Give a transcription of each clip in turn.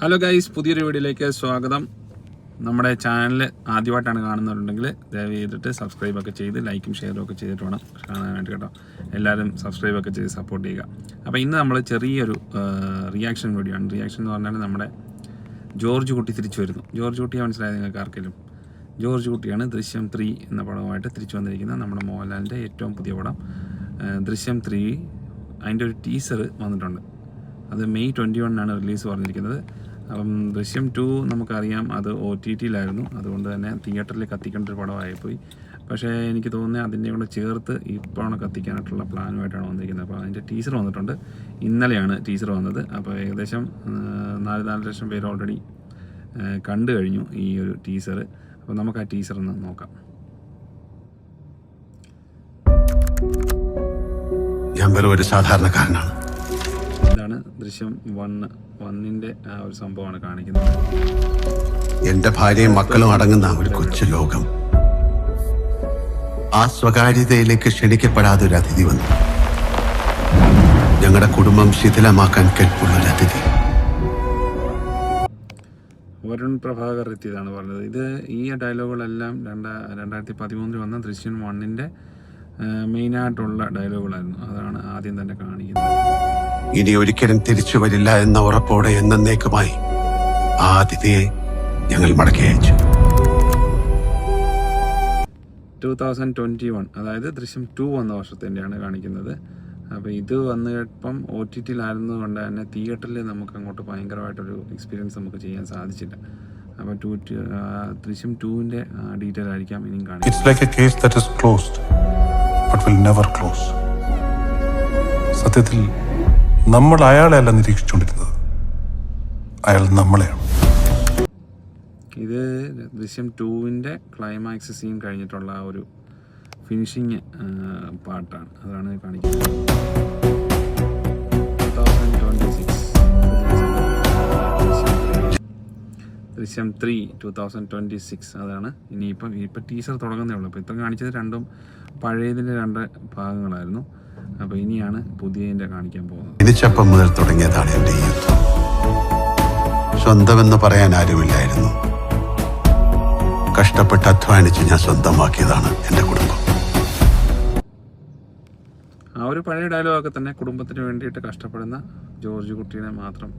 Hello guys, പുതിയൊരു വീഡിയോയിലേക്ക് സ്വാഗതം. നമ്മുടെ ചാനൽ ആദ്യമായിട്ടാണ് കാണുന്നവരുണ്ടെങ്കിൽ ദയവ് ചെയ്തിട്ട് സബ്സ്ക്രൈബൊക്കെ ചെയ്ത് ലൈക്കും ഷെയറും ഒക്കെ ചെയ്തിട്ട് വേണം കാണാനായിട്ട് കേട്ടോ. എല്ലാവരും സബ്സ്ക്രൈബൊക്കെ ചെയ്ത് സപ്പോർട്ട് ചെയ്യുക. അപ്പോൾ ഇന്ന് നമ്മൾ ചെറിയൊരു റിയാക്ഷൻ വീഡിയോ ആണ്. റിയാക്ഷൻ എന്ന് പറഞ്ഞാൽ നമ്മുടെ ജോർജ് കുട്ടി തിരിച്ചു വരുന്നു. ജോർജ് കുട്ടിയെ മനസ്സിലായത് നിങ്ങൾക്ക് ആർക്കെങ്കിലും? ജോർജ് കുട്ടിയാണ് ദൃശ്യം 3 എന്ന പടവുമായിട്ട് തിരിച്ചു വന്നിരിക്കുന്നത്. നമ്മുടെ മോഹൻലാലിൻ്റെ ഏറ്റവും പുതിയ പടം ദൃശ്യം 3. അതിൻ്റെ ഒരു ടീസർ വന്നിട്ടുണ്ട്. അത് മെയ് 21 റിലീസ് പറഞ്ഞിരിക്കുന്നത്. അപ്പം ദൃശ്യം 2 നമുക്കറിയാം, അത് OTT-യിലായിരുന്നു. അതുകൊണ്ട് തന്നെ തിയേറ്ററിൽ കത്തിക്കേണ്ട ഒരു പടമായിപ്പോയി. പക്ഷേ എനിക്ക് തോന്നുന്നത് അതിൻ്റെ കൂടെ ചേർത്ത് ഇപ്പോഴാണ് കത്തിക്കാനായിട്ടുള്ള പ്ലാനുമായിട്ടാണ് വന്നിരിക്കുന്നത്. അപ്പോൾ അതിൻ്റെ ടീസർ വന്നിട്ടുണ്ട്. ഇന്നലെയാണ് ടീസർ വന്നത്. അപ്പോൾ ഏകദേശം 4 ലക്ഷം പേര് ഓൾറെഡി കണ്ടു കഴിഞ്ഞു ഈ ഒരു ടീസർ. അപ്പോൾ നമുക്ക് ആ ടീസർ ഒന്ന് നോക്കാം. ഞാൻ വെറും ഒരു സാധാരണക്കാരനാണ്. ഇതാണ് ദൃശ്യം 1-ന്റെ ആ ഒരു സംഭവമാണ് കാണിക്കുന്നത്. എന്റെ ഭാര്യയും മക്കളും അടങ്ങുന്ന ഒരു കൊച്ചു ലോകം. ആ സ്വകാര്യതയിലേക്ക് ക്ഷണിക്കപ്പെടാതെ ഒരു അതിഥി വന്നു. ഞങ്ങളുടെ കുടുംബം ശിഥിലമാക്കാൻ കെൽപ്പുള്ളൊരു അതിഥി. വരുൺ പ്രഭാകർ എത്തിയതാണ് പറഞ്ഞത്. ഇത് ഈ ഡയലോഗുകളെല്ലാം 2013 വന്ന ദൃശ്യം 1-ന്റെ മെയിനായിട്ടുള്ള ഡയലോഗുകളായിരുന്നു. അതാണ് ആദ്യം തന്നെ കാണിക്കുന്നത്. ഇനി ഒരിക്കലും തിരിച്ചു വരില്ല എന്ന ഉറപ്പോടെ എന്നേക്കുമായി ആ അതിഥിയെ ഞങ്ങൾ മടക്കി അയച്ചു. 2021, അതായത് ദൃശ്യം 2 വന്ന വർഷത്തിൻ്റെയാണ് കാണിക്കുന്നത്. അപ്പോൾ ഇത് വന്നിപ്പം OTT-യിലായിരുന്നു കൊണ്ട് തന്നെ തിയേറ്ററിൽ നമുക്ക് അങ്ങോട്ട് ഭയങ്കരമായിട്ടൊരു എക്സ്പീരിയൻസ് നമുക്ക് ചെയ്യാൻ സാധിച്ചില്ല. അപ്പോൾ ദൃശ്യം 2-ന്റെ ഡീറ്റെയിൽ ആയിരിക്കാം ഇനിയും കാണിക്കുന്നത്. It's like a case that is closed but will never close. സത്യത്തിൽ നമ്മൾ അയാളെയല്ല നിരീക്ഷിച്ചുകൊണ്ടിരുന്നത്, അയാൾ നമ്മളെയാണ്. ഇത് ദൃശ്യം 2-ന്റെ ക്ലൈമാക്സ് സീൻ കഴിഞ്ഞിട്ടുള്ള ആ ഒരു ഫിനിഷിങ് പാർട്ടാണ്. അതാണ് കാണിക്കുന്നത്. 2026 ദൃശ്യം 3 2026 അതാണ്. ഇപ്പം ടീസർ തുടങ്ങുന്നേ ഉള്ളൂ. അപ്പോൾ ഇത്ര കാണിച്ചത് രണ്ടും പഴയതിൻ്റെ 2 ഭാഗങ്ങളായിരുന്നു. അപ്പോൾ ഇനിയാണ് പുതിയതിൻ്റെ കാണിക്കാൻ പോകുന്നത്. ജനിച്ചപ്പം മുതൽ തുടങ്ങിയതാണ് എൻ്റെ ഈ യുദ്ധം. സ്വന്തമെന്ന് പറയാൻ ആരുമില്ലായിരുന്നു. കഷ്ടപ്പെട്ട് അധ്വാനിച്ച് ഞാൻ സ്വന്തമാക്കിയതാണ് എൻ്റെ കുടുംബം. ആ ഒരു പഴയ ഡയലോഗൊക്കെ തന്നെ കുടുംബത്തിന് വേണ്ടിയിട്ട് കഷ്ടപ്പെടുന്ന ജോർജ് കുട്ടീനെ മാത്രം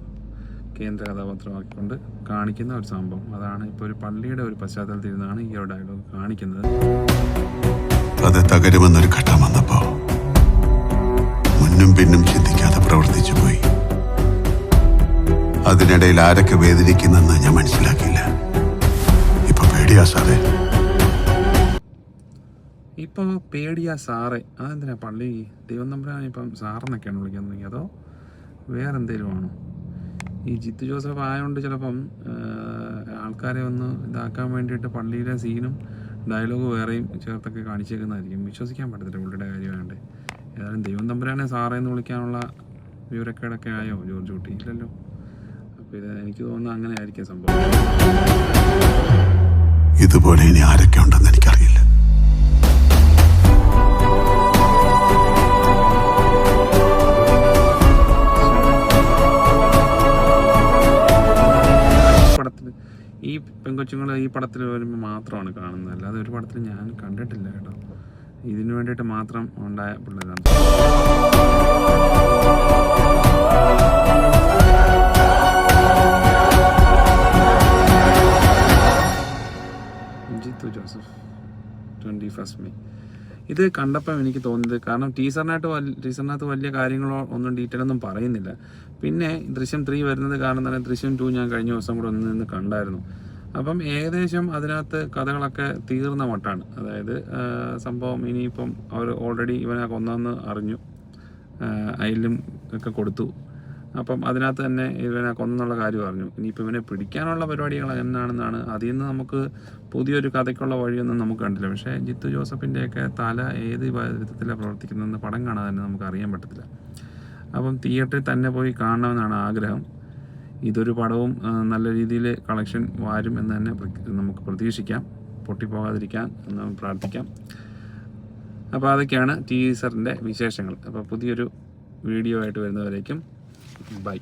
കേന്ദ്ര കഥാപാത്രമാക്കിക്കൊണ്ട് കാണിക്കുന്ന ഒരു സംഭവം. അതാണ് ഇപ്പോൾ ഒരു പള്ളിയുടെ ഒരു പശ്ചാത്തലത്തിൽ നിന്നാണ് ഈ ഒരു ഡയലോഗ് കാണിക്കുന്നത്. അത് തകരുമെന്നൊരു ഘട്ടം വന്നപ്പോ മുന്നും പിന്നും ചിന്തിക്കാതെ പ്രവർത്തിച്ചു പോയി. അതിനിടയിൽ ആരൊക്കെ വേദനിക്കുന്നെന്ന് ഞാൻ മനസ്സിലാക്കിയില്ല. ഇപ്പൊ പേടിയാ സാറേ. ഇപ്പോൾ പേടിയാ സാറേ. അതെന്തിനാ പള്ളി ദൈവം തമ്പുരാൻ ഇപ്പം സാറെന്നൊക്കെയാണ് വിളിക്കാൻ തുടങ്ങി, അതോ വേറെ എന്തെങ്കിലും ആണോ? ഈ ജിത്തു ജോസഫ് ആയതുകൊണ്ട് ചിലപ്പം ആൾക്കാരെ ഒന്ന് ഇതാക്കാൻ വേണ്ടിയിട്ട് പള്ളിയിലെ സീനും ഡയലോഗ് വേറെയും ചേർത്തൊക്കെ കാണിച്ചേക്കുന്നതായിരിക്കും. വിശ്വസിക്കാൻ പറ്റത്തില്ല പുള്ളിയുടെ കാര്യമായതുകൊണ്ട്. ഏതായാലും ദൈവം തമ്പുരാനെ സാറേ എന്ന് വിളിക്കാനുള്ള വിവരക്കേടൊക്കെ ആയോ ജോർജ് കുട്ടി? ഇല്ലല്ലോ. അപ്പോൾ ഇത് എനിക്ക് തോന്നുന്നു അങ്ങനെ ആയിരിക്കും സംഭവം. ഇതുപോലെ ഇനി ആരൊക്കെ ഉണ്ടെന്ന് എനിക്കറിയില്ല. ഈ പെൺകൊച്ചുങ്ങൾ ഈ പടത്തിൽ വരുമ്പോൾ മാത്രമാണ് കാണുന്നത്, അല്ലാതെ ഒരു പടത്തിൽ ഞാൻ കണ്ടിട്ടില്ല കേട്ടോ. ഇതിനു വേണ്ടിയിട്ട് മാത്രം ഉണ്ടായ പിള്ളേരാണ്. ജിത്തു ജോസഫ് 21 മെയ്. ഇത് കണ്ടപ്പം എനിക്ക് തോന്നിയത്, കാരണം ടീച്ചറിനകത്ത് വലിയ കാര്യങ്ങളോ ഒന്നും ഡീറ്റെയിൽ ഒന്നും പറയുന്നില്ല. പിന്നെ ദൃശ്യം 3 വരുന്നത് കാരണം തന്നെ ദൃശ്യം 2 ഞാൻ കഴിഞ്ഞ ദിവസം കൂടെ നിന്ന് കണ്ടായിരുന്നു. അപ്പം ഏകദേശം അതിനകത്ത് കഥകളൊക്കെ തീർന്ന മട്ടാണ്. അതായത് സംഭവം ഇനിയിപ്പം അവർ ഓൾറെഡി ഇവനെ കൊന്നെന്ന് അറിഞ്ഞു, അയലും ഒക്കെ കൊടുത്തു. അപ്പം അതിനകത്ത് തന്നെ ഇവനെ കൊന്നുള്ള കാര്യം അറിഞ്ഞു. ഇനിയിപ്പോൾ ഇവനെ പിടിക്കാനുള്ള പരിപാടികൾ എന്നാണെന്നാണ്. അതിൽ നിന്ന് നമുക്ക് പുതിയൊരു കഥയ്ക്കുള്ള വഴിയൊന്നും നമുക്ക് കണ്ടില്ല. പക്ഷേ ജിത്തു ജോസഫിൻ്റെയൊക്കെ തല ഏത് വിധത്തിലാണ് പ്രവർത്തിക്കുന്നതെന്ന് പടം കാണാൻ തന്നെ നമുക്ക് അറിയാൻ പറ്റത്തില്ല. അപ്പം തിയേറ്ററിൽ തന്നെ പോയി കാണണമെന്നാണ് ആഗ്രഹം. ഇതൊരു പടവും നല്ല രീതിയിൽ കളക്ഷൻ വാരും എന്ന് തന്നെ നമുക്ക് പ്രതീക്ഷിക്കാം. പൊട്ടിപ്പോകാതിരിക്കാൻ എന്ന് പ്രാർത്ഥിക്കാം. അപ്പോൾ അതൊക്കെയാണ് ടീസറിൻ്റെ വിശേഷങ്ങൾ. അപ്പോൾ പുതിയൊരു വീഡിയോ ആയിട്ട് വരുന്നവരേക്കും ബൈ.